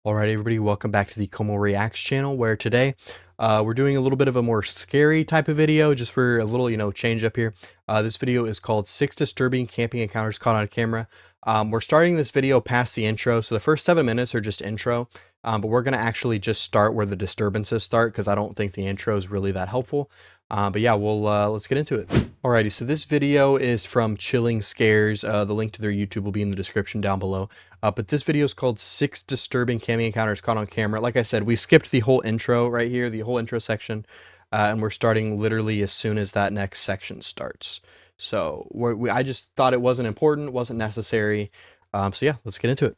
Alright, everybody, welcome back to the Como Reacts channel, where today we're doing a little bit of a more scary type of video, just for a little, change up here. This video is called 6 Disturbing Camping Encounters Caught on Camera. We're starting this video past the intro, so the first 7 minutes are just intro, but we're going to actually just start where the disturbances start, because I don't think the intro is really that helpful. But yeah, let's get into it. Alrighty, so this video is from Chilling Scares. The link to their YouTube will be in the description down below. But this video is called 6 Disturbing Camping Encounters Caught on Camera. Like I said, we skipped the whole intro right here, the whole intro section, and we're starting literally as soon as that next section starts. So I just thought it wasn't important, wasn't necessary. So yeah, let's get into it.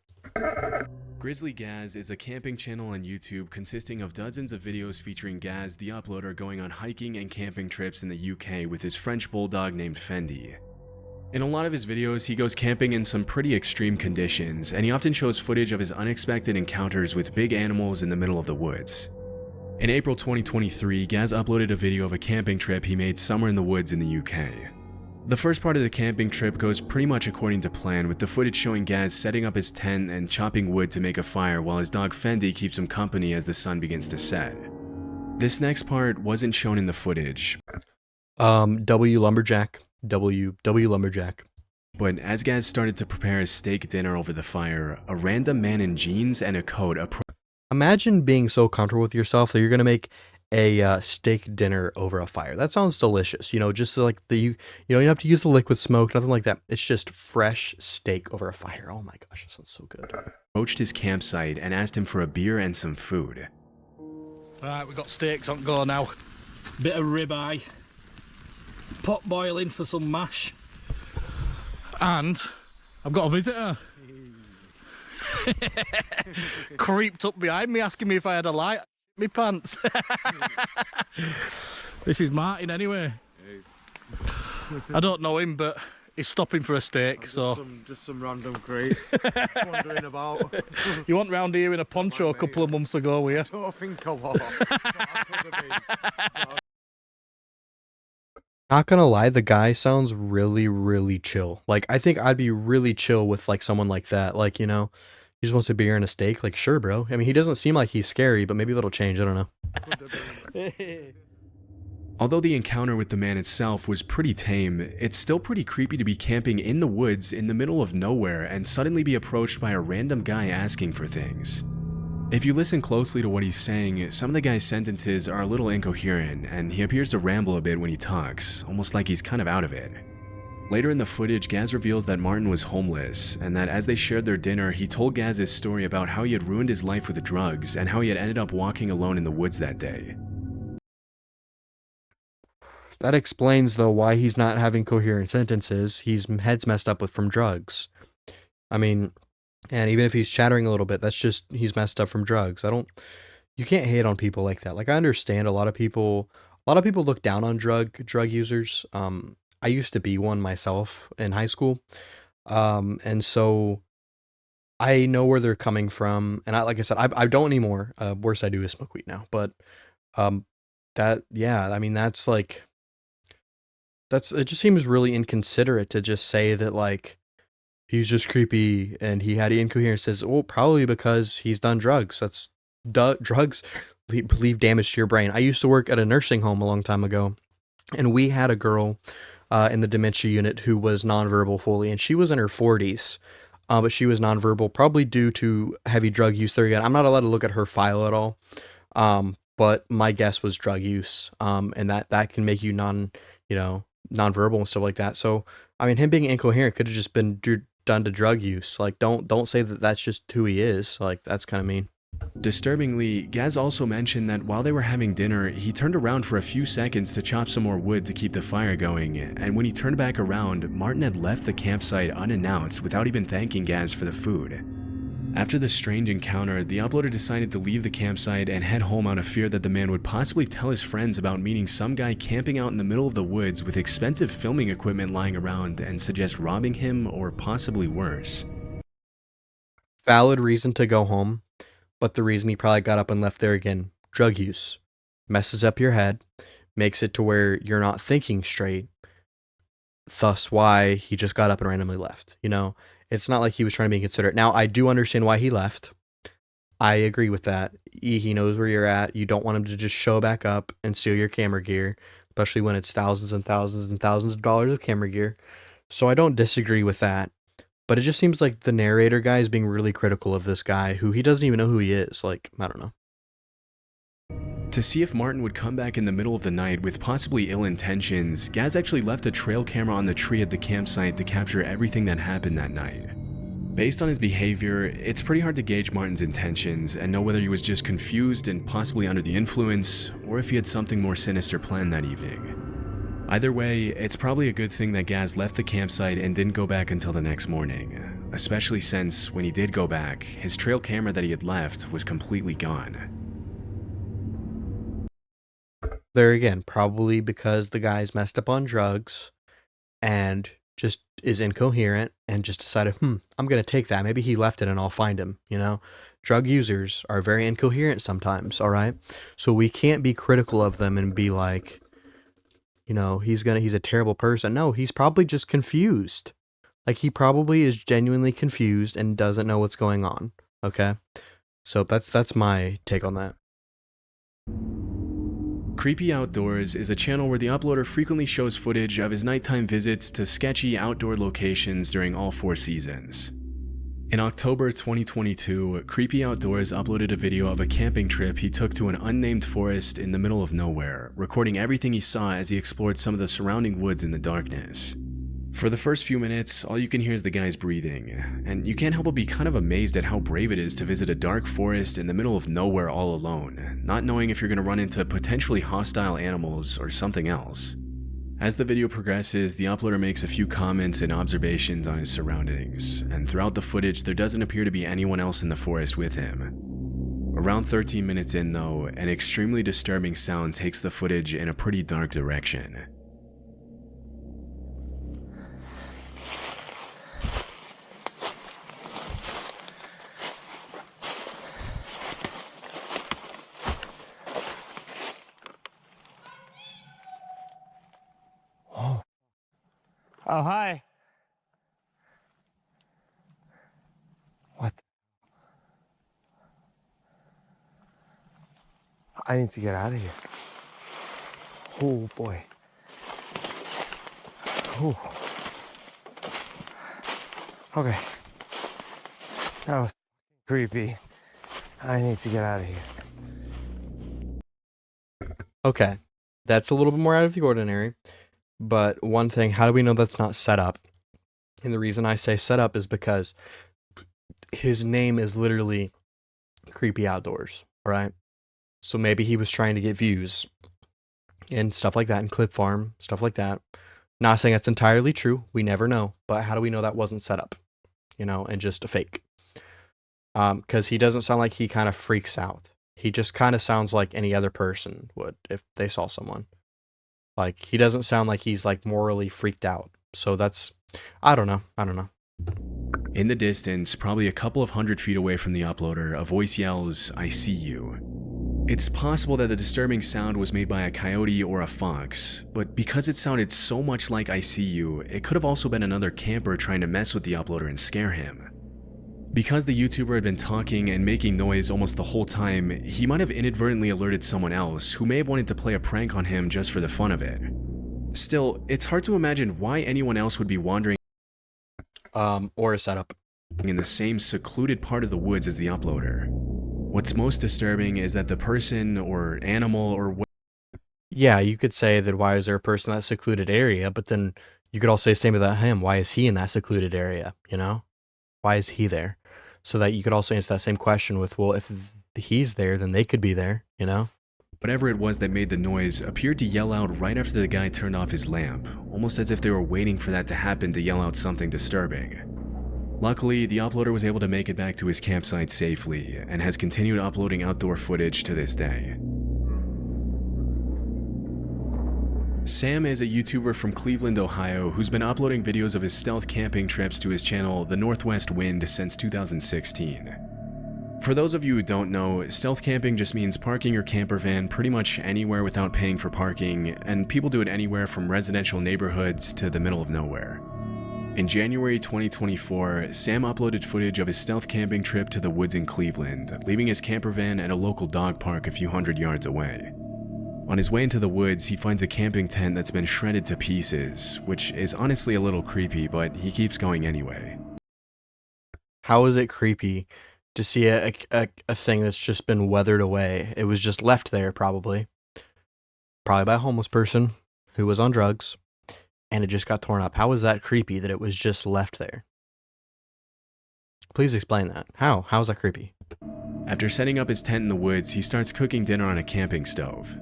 Grizzly Gaz is a camping channel on YouTube consisting of dozens of videos featuring Gaz, the uploader, going on hiking and camping trips in the UK with his French bulldog named Fendi. In a lot of his videos, he goes camping in some pretty extreme conditions, and he often shows footage of his unexpected encounters with big animals in the middle of the woods. In April 2023, Gaz uploaded a video of a camping trip he made somewhere in the woods in the UK. The first part of the camping trip goes pretty much according to plan, with the footage showing Gaz setting up his tent and chopping wood to make a fire while his dog Fendi keeps him company as the sun begins to set. This next part wasn't shown in the footage. W Lumberjack. W Lumberjack. But as Gaz started to prepare his steak dinner over the fire, a random man in jeans and a coat approached. Imagine being so comfortable with yourself that you're gonna make a steak dinner over a fire. That sounds delicious. Just like you don't have to use the liquid smoke, nothing like that. It's just fresh steak over a fire. Oh my gosh, that sounds so good. Approached his campsite and asked him for a beer and some food. Right, we've got steaks on go now. Bit of ribeye. Pot boiling for some mash. And I've got a visitor. Creeped up behind me asking me if I had a light. Me pants. This is Martin anyway. I don't know him, but he's stopping for a steak, so just some random crate wandering about. You went round here in a poncho a couple of months ago, were you? I don't think I was. Not gonna lie, the guy sounds really, really chill. Like, I think I'd be really chill with like someone like that. Like, he just wants a beer and a steak. Like, sure, bro. I mean, he doesn't seem like he's scary, but maybe that'll change. I don't know. Although the encounter with the man itself was pretty tame, it's still pretty creepy to be camping in the woods in the middle of nowhere and suddenly be approached by a random guy asking for things. If you listen closely to what he's saying, some of the guy's sentences are a little incoherent, and he appears to ramble a bit when he talks, almost like he's kind of out of it. Later in the footage, Gaz reveals that Martin was homeless, and that as they shared their dinner, he told Gaz his story about how he had ruined his life with drugs, and how he had ended up walking alone in the woods that day. That explains, though, why he's not having coherent sentences. His head's messed up from drugs. I mean, and even if he's chattering a little bit, that's just, he's messed up from drugs. You can't hate on people like that. Like, I understand a lot of people look down on drug users. I used to be one myself in high school. And so I know where they're coming from. And like I said, I don't anymore. Worst I do is smoke weed now. But, yeah, I mean, it just seems really inconsiderate to just say that, like, he's just creepy and he had incoherence. Says, well, probably because he's done drugs. Drugs leave damage to your brain. I used to work at a nursing home a long time ago, and we had a girl in the dementia unit who was nonverbal fully, and she was in her 40s, but she was nonverbal, probably due to heavy drug use. There again, I'm not allowed to look at her file at all, but my guess was drug use, and that can make you nonverbal and stuff like that. So, I mean, him being incoherent could have just been done to drug use. Like, don't say that that's just who he is. Like, that's kind of mean. Disturbingly, Gaz also mentioned that while they were having dinner, he turned around for a few seconds to chop some more wood to keep the fire going, and when he turned back around, Martin had left the campsite unannounced without even thanking Gaz for the food. After the strange encounter, the uploader decided to leave the campsite and head home out of fear that the man would possibly tell his friends about meeting some guy camping out in the middle of the woods with expensive filming equipment lying around and suggest robbing him or possibly worse. Valid reason to go home. But the reason he probably got up and left there again, drug use, messes up your head, makes it to where you're not thinking straight. Thus why he just got up and randomly left. It's not like he was trying to be considerate. Now, I do understand why he left. I agree with that. He knows where you're at. You don't want him to just show back up and steal your camera gear, especially when it's thousands and thousands and thousands of dollars of camera gear. So I don't disagree with that. But it just seems like the narrator guy is being really critical of this guy who he doesn't even know who he is. Like, I don't know. To see if Martin would come back in the middle of the night with possibly ill intentions, Gaz actually left a trail camera on the tree at the campsite to capture everything that happened that night. Based on his behavior, it's pretty hard to gauge Martin's intentions and know whether he was just confused and possibly under the influence, or if he had something more sinister planned that evening. Either way, it's probably a good thing that Gaz left the campsite and didn't go back until the next morning, especially since when he did go back, his trail camera that he had left was completely gone. There again, probably because the guy's messed up on drugs and just is incoherent and just decided, I'm going to take that. Maybe he left it and I'll find him, you know? Drug users are very incoherent sometimes, all right? So we can't be critical of them and be like, you know, he's a terrible person. No, he's probably just confused. Like, he probably is genuinely confused and doesn't know what's going on, okay? So that's my take on that. Creepy Outdoors is a channel where the uploader frequently shows footage of his nighttime visits to sketchy outdoor locations during all 4 seasons. In October 2022, Creepy Outdoors uploaded a video of a camping trip he took to an unnamed forest in the middle of nowhere, recording everything he saw as he explored some of the surrounding woods in the darkness. For the first few minutes, all you can hear is the guy's breathing, and you can't help but be kind of amazed at how brave it is to visit a dark forest in the middle of nowhere all alone, not knowing if you're going to run into potentially hostile animals or something else. As the video progresses, the uploader makes a few comments and observations on his surroundings, and throughout the footage there doesn't appear to be anyone else in the forest with him. Around 13 minutes in though, an extremely disturbing sound takes the footage in a pretty dark direction. Oh, hi. What? I need to get out of here. Oh, boy. Oh. Okay. That was creepy. I need to get out of here. Okay, that's a little bit more out of the ordinary. But one thing, how do we know that's not set up? And the reason I say set up is because his name is literally Creepy Outdoors, right? So maybe he was trying to get views and stuff like that, and clip farm, stuff like that. Not saying that's entirely true. We never know. But how do we know that wasn't set up, you know, and just a fake? Because he doesn't sound like he kind of freaks out. He just kind of sounds like any other person would if they saw someone. Like, he doesn't sound like he's, like, morally freaked out. So that's, I don't know. In the distance, probably a couple of 100 feet away from the uploader, a voice yells, "I see you." It's possible that the disturbing sound was made by a coyote or a fox, but because it sounded so much like "I see you," it could have also been another camper trying to mess with the uploader and scare him. Because the YouTuber had been talking and making noise almost the whole time, he might have inadvertently alerted someone else who may have wanted to play a prank on him just for the fun of it. Still, it's hard to imagine why anyone else would be wandering or a setup in the same secluded part of the woods as the uploader. What's most disturbing is that the person or animal or yeah, you could say that why is there a person in that secluded area, but then you could also say the same about him. Why is he in that secluded area, you know? Why is he there? So that you could also answer that same question with, well, if he's there, then they could be there, you know? whatever it was that made the noise appeared to yell out right after the guy turned off his lamp, almost as if they were waiting for that to happen to yell out something disturbing. Luckily, the uploader was able to make it back to his campsite safely and has continued uploading outdoor footage to this day. Sam is a YouTuber from Cleveland, Ohio, who's been uploading videos of his stealth camping trips to his channel, The Northwest Wind, since 2016. For those of you who don't know, stealth camping just means parking your camper van pretty much anywhere without paying for parking, and people do it anywhere from residential neighborhoods to the middle of nowhere. In January 2024, Sam uploaded footage of his stealth camping trip to the woods in Cleveland, leaving his camper van at a local dog park a few hundred yards away. On his way into the woods, he finds a camping tent that's been shredded to pieces, which is honestly a little creepy, but he keeps going anyway. How is it creepy to see a thing that's just been weathered away? It was just left there, probably by a homeless person who was on drugs, and it just got torn up. How is that creepy that it was just left there? Please explain that. How is that creepy? After setting up his tent in the woods, he starts cooking dinner on a camping stove.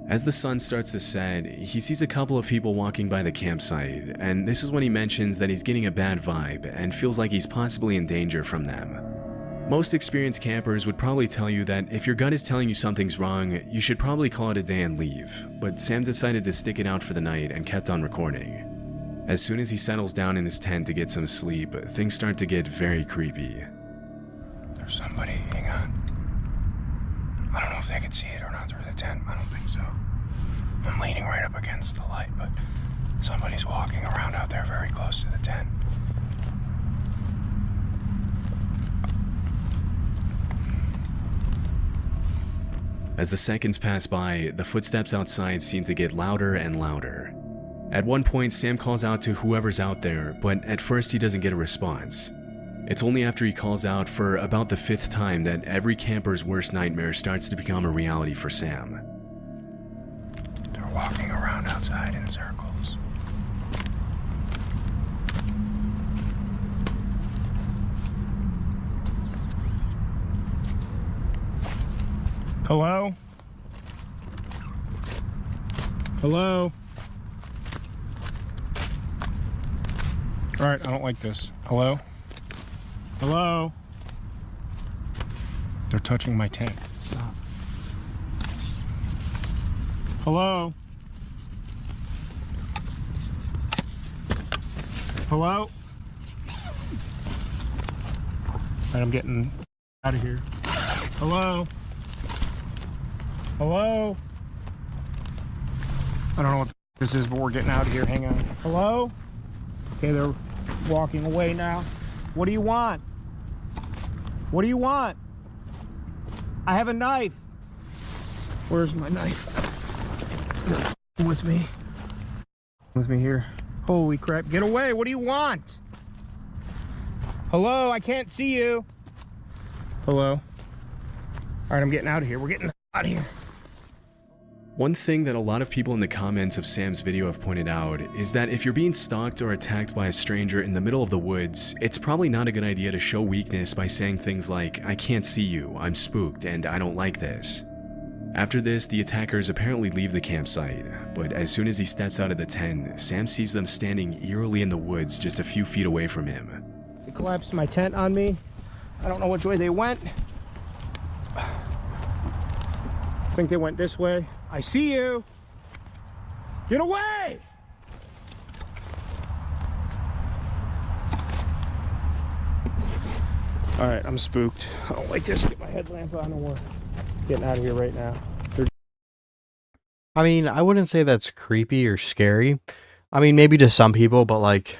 As the sun starts to set, he sees a couple of people walking by the campsite, and this is when he mentions that he's getting a bad vibe and feels like he's possibly in danger from them. Most experienced campers would probably tell you that if your gut is telling you something's wrong, you should probably call it a day and leave, but Sam decided to stick it out for the night and kept on recording. As soon as he settles down in his tent to get some sleep, things start to get very creepy. There's somebody, hang on. I don't know if they can see it or not through the tent, I don't think so. I'm leaning right up against the light, but somebody's walking around out there very close to the tent. As the seconds pass by, the footsteps outside seem to get louder and louder. At one point, Sam calls out to whoever's out there, but at first he doesn't get a response. It's only after he calls out for about the 5th time that every camper's worst nightmare starts to become a reality for Sam. They're walking around outside in circles. Hello? Hello? Alright, I don't like this. Hello? Hello? They're touching my tent. Stop. Hello? Hello? Alright, I'm getting out of here. Hello? Hello? I don't know what this is, but we're getting out of here. Hang on. Hello? Okay, they're walking away now. What do you want? What do you want? I have a knife. Where's my knife? They're with me. With me here. Holy crap. Get away. What do you want? Hello? I can't see you. Hello? All right, I'm getting out of here. We're getting out of here. One thing that a lot of people in the comments of Sam's video have pointed out is that if you're being stalked or attacked by a stranger in the middle of the woods, it's probably not a good idea to show weakness by saying things like, "I can't see you, I'm spooked, and I don't like this." After this, the attackers apparently leave the campsite, but as soon as he steps out of the tent, Sam sees them standing eerily in the woods just a few feet away from him. They collapsed my tent on me. I don't know which way they went. I think they went this way. I see you. Get away! All right, I'm spooked. I don't like this. Get my headlamp on and we're getting out of here right now. I mean, I wouldn't say that's creepy or scary. I mean, maybe to some people, but like,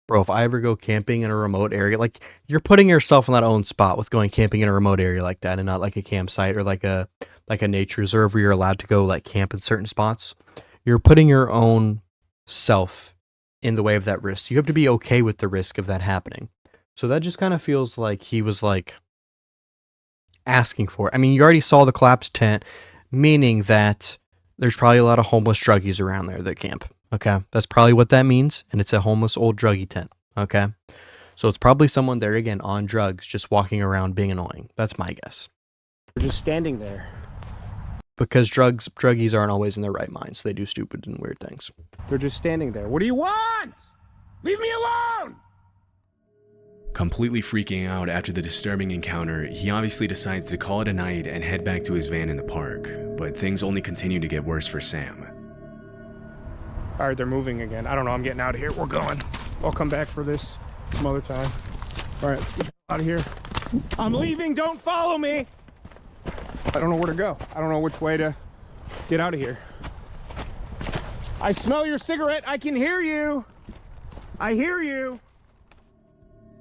bro, if I ever go camping in a remote area, like, you're putting yourself in that own spot with going camping in a remote area like that, and not like a campsite or like a nature reserve where you're allowed to go like camp in certain spots. You're putting your own self in the way of that risk. You have to be okay with the risk of that happening. So that just kind of feels like he was like asking for it. I mean, you already saw the collapsed tent, meaning that there's probably a lot of homeless druggies around there that camp. Okay, that's probably what that means, and it's a homeless old druggie tent. Okay, so it's probably someone there again on drugs, just walking around being annoying. That's my guess. We're just standing there. Because druggies aren't always in their right minds. They do stupid and weird things. They're just standing there. What do you want? Leave me alone! Completely freaking out after the disturbing encounter, he obviously decides to call it a night and head back to his van in the park, but things only continue to get worse for Sam. All right, they're moving again. I don't know, I'm getting out of here. We're going. I'll come back for this some other time. All right, let's get out of here. I'm leaving, don't follow me! I don't know where to go. I don't know which way to get out of here. I smell your cigarette, I can hear you! I hear you.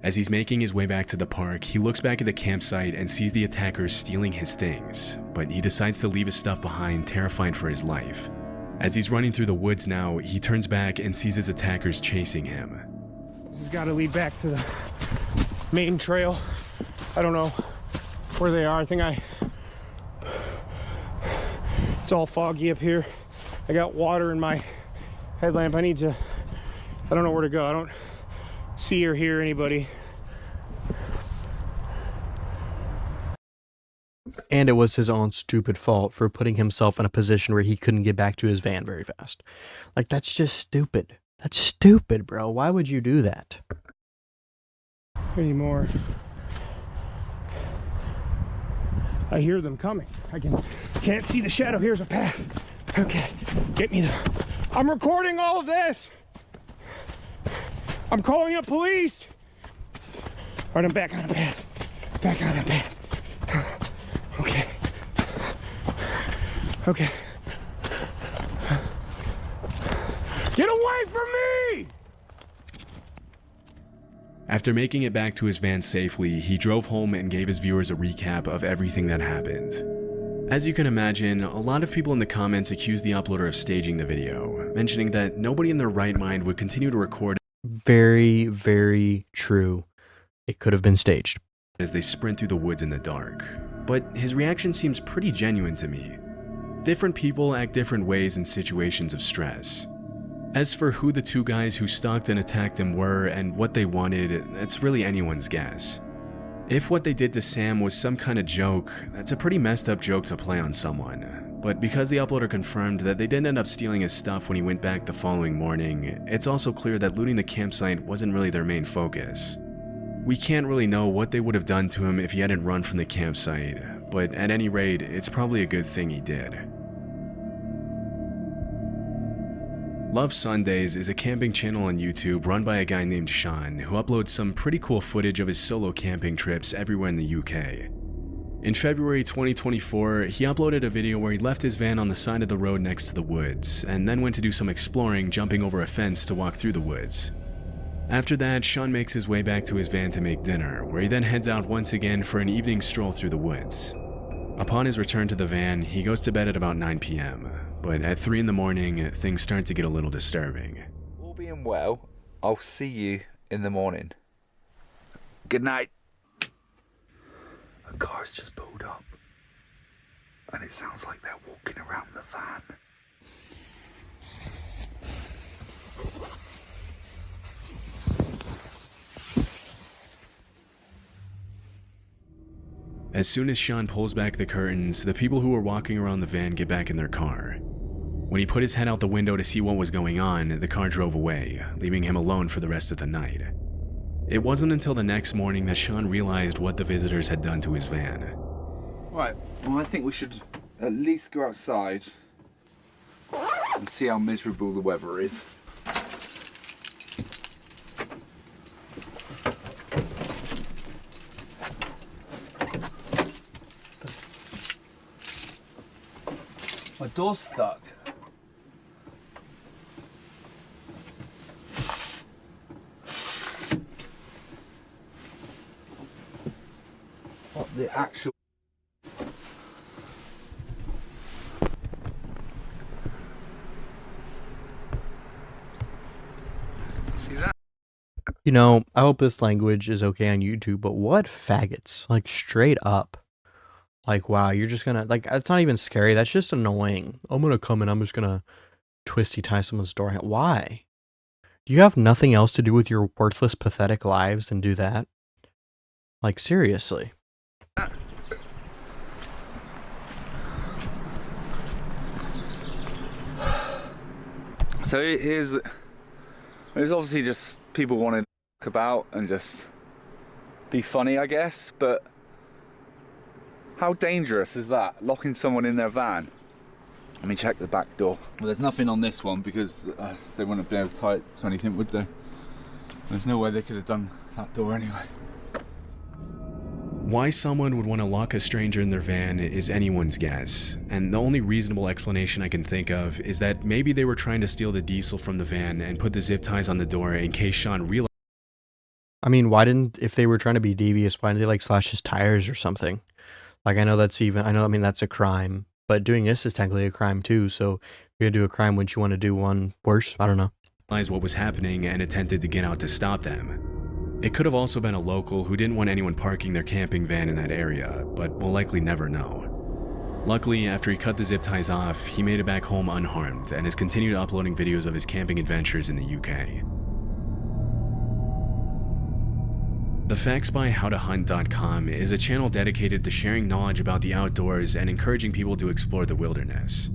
As he's making his way back to the park, he looks back at the campsite and sees the attackers stealing his things, but he decides to leave his stuff behind, terrified for his life. As he's running through the woods now, he turns back and sees his attackers chasing him. This has got to lead back to the main trail. I don't know where they are. It's all foggy up here. I got water in my headlamp. I don't know where to go. I don't see or hear anybody. And it was his own stupid fault for putting himself in a position where he couldn't get back to his van very fast. Like, that's just stupid. That's stupid, bro. Why would you do that? Anymore. I hear them coming. Can't see the shadow. Here's a path. Okay, get me there. I'm recording all of this. I'm calling up police. All right, I'm back on the path. Back on the path. Okay. Okay. Get away from me! After making it back to his van safely, he drove home and gave his viewers a recap of everything that happened. As you can imagine, a lot of people in the comments accused the uploader of staging the video, mentioning that nobody in their right mind would continue to record Very, very true. It could have been staged. as they sprint through the woods in the dark. But his reaction seems pretty genuine to me. Different people act different ways in situations of stress. As for who the two guys who stalked and attacked him were and what they wanted, it's really anyone's guess. If what they did to Sam was some kind of joke, that's a pretty messed up joke to play on someone. But because the uploader confirmed that they didn't end up stealing his stuff when he went back the following morning, it's also clear that looting the campsite wasn't really their main focus. We can't really know what they would have done to him if he hadn't run from the campsite, but at any rate, it's probably a good thing he did. Love Sundays is a camping channel on YouTube run by a guy named Sean, who uploads some pretty cool footage of his solo camping trips everywhere in the UK. In February 2024, he uploaded a video where he left his van on the side of the road next to the woods, and then went to do some exploring, jumping over a fence to walk through the woods. After that, Sean makes his way back to his van to make dinner, where he then heads out once again for an evening stroll through the woods. Upon his return to the van, he goes to bed at about 9 p.m., but at 3 in the morning, things start to get a little disturbing. All being well, I'll see you in the morning. Good night. A car's just pulled up, and it sounds like they're walking around the van. As soon as Sean pulls back the curtains, the people who were walking around the van get back in their car. When he put his head out the window to see what was going on, the car drove away, leaving him alone for the rest of the night. It wasn't until the next morning that Sean realized what the visitors had done to his van. Right, well, I think we should at least go outside and see how miserable the weather is. My door's stuck. What the actual... See that? You know, I hope this language is okay on YouTube, but what faggots? Like, straight up. Like, wow, you're just gonna, like, it's not even scary. That's just annoying. I'm gonna come and I'm just gonna twisty tie someone's door. Why? Do you have nothing else to do with your worthless, pathetic lives than do that? Like, seriously. So here's obviously just people wanting to talk about and just be funny, I guess, but how dangerous is that, locking someone in their van? Let me check the back door. Well, there's nothing on this one because they wouldn't have been able to tie it to anything, would they? There's no way they could have done that door anyway. Why someone would want to lock a stranger in their van is anyone's guess, and the only reasonable explanation I can think of is that maybe they were trying to steal the diesel from the van and put the zip ties on the door in case Sean realized. I mean, why didn't, if they were trying to be devious, why didn't they like slash his tires or something? Like, I know, I mean, that's a crime, but doing this is technically a crime too, so if you're gonna do a crime, wouldn't you want to do one worse? I don't know. What was happening and attempted to get out to stop them. It could have also been a local who didn't want anyone parking their camping van in that area, but we'll likely never know. Luckily, after he cut the zip ties off, he made it back home unharmed and has continued uploading videos of his camping adventures in the UK. The Facts by HowToHunt.com is a channel dedicated to sharing knowledge about the outdoors and encouraging people to explore the wilderness.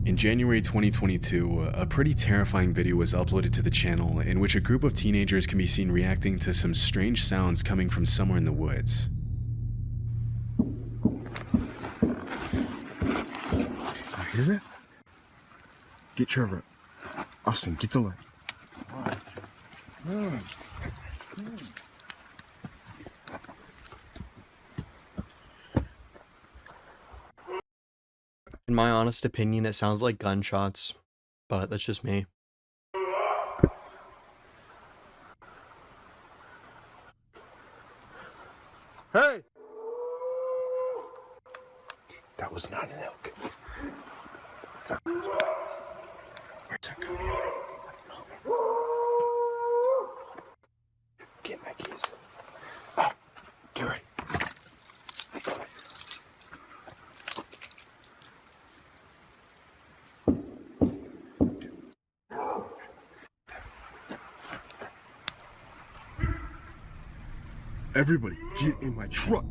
In January 2022, a pretty terrifying video was uploaded to the channel in which a group of teenagers can be seen reacting to some strange sounds coming from somewhere in the woods. I hear it. Get Trevor. Austin, get the light. In my honest opinion, it sounds like gunshots, but that's just me. Hey! That was not an elk. Where's that coming from? Get my keys. Oh, get ready. Everybody, get in my truck.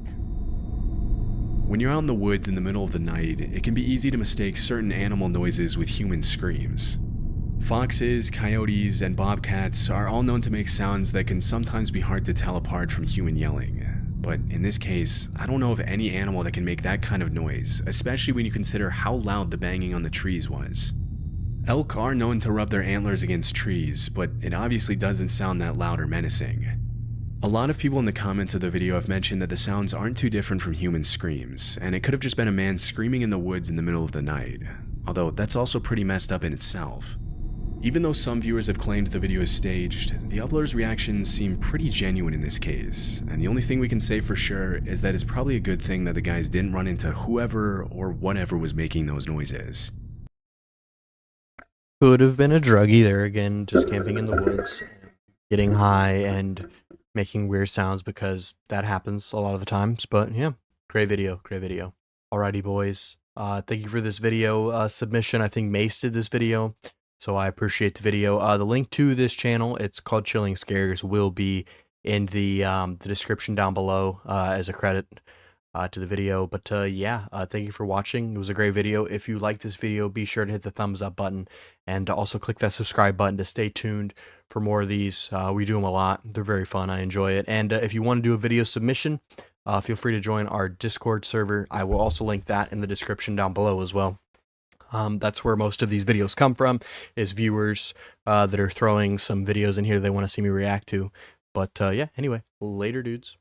When you're out in the woods in the middle of the night, it can be easy to mistake certain animal noises with human screams. Foxes, coyotes, and bobcats are all known to make sounds that can sometimes be hard to tell apart from human yelling. But in this case, I don't know of any animal that can make that kind of noise, especially when you consider how loud the banging on the trees was. Elk are known to rub their antlers against trees, but it obviously doesn't sound that loud or menacing. A lot of people in the comments of the video have mentioned that the sounds aren't too different from human screams, and it could have just been a man screaming in the woods in the middle of the night, although that's also pretty messed up in itself. Even though some viewers have claimed the video is staged, the uploader's reactions seem pretty genuine in this case, and the only thing we can say for sure is that it's probably a good thing that the guys didn't run into whoever or whatever was making those noises. Could have been a druggie there again, just camping in the woods, getting high and making weird sounds, because that happens a lot of the times. But yeah, great video, great video. Alrighty, boys. Thank you for this video submission. I think Mace did this video, so I appreciate the video. The link to this channel, it's called Chilling Scares, will be in the description down below as a credit to the video. But yeah, thank you for watching. It was a great video. If you liked this video, be sure to hit the thumbs up button, and also click that subscribe button to stay tuned for more of these. We do them a lot. They're very fun. I enjoy it. And if you want to do a video submission, feel free to join our Discord server. I will also link that in the description down below as well. That's where most of these videos come from, is viewers that are throwing some videos in here they want to see me react to. But yeah, anyway, later, dudes.